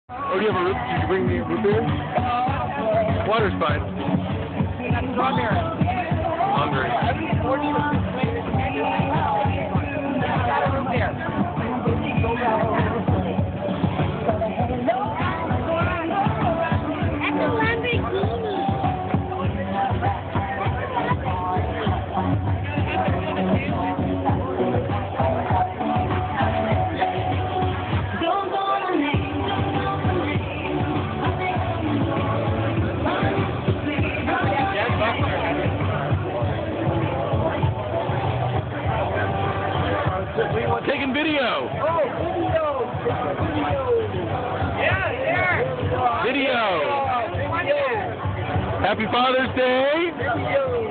Oh, do you have a root? Did you bring me root beer? Water's fine. Strawberry. Hungry. Root beer. That's a Lamborghini. Taking video. Oh, video. Yeah, Video. Video. Happy Father's Day. Video.